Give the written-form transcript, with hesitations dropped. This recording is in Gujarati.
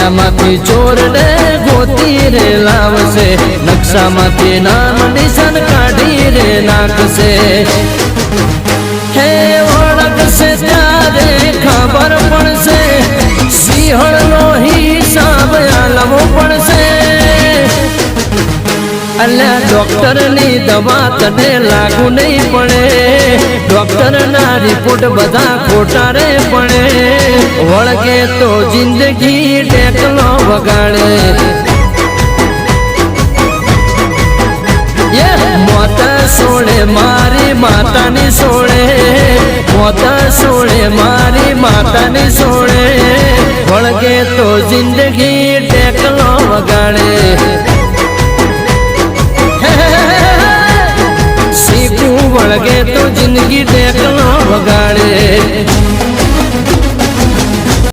દરિયામાંથી ચોરને ગોતી રે લાવશે, નકશામાંથી નામ નિશાન કાઢી રે નાખશે. હે ઓળખશે ત્યારે ખબર પડશે, સિંહણનો હિસાબ આલવો પડશે. અલ્યા ડોક્ટરની દવા તને લાગુ નહીં પડે, ડોક્ટરના રિપોર્ટ બધા ખોટા રે પડે. વળગે તો જિંદગી ટેકલો વગાડે. મોત સોળે મારી માતાની સોળે, મોત સોળે મારી માતાની સોળે. વળગે તો જિંદગી ટેકલો વગાડે. વળગે તો જિંદગી ટેકલો વગાડે.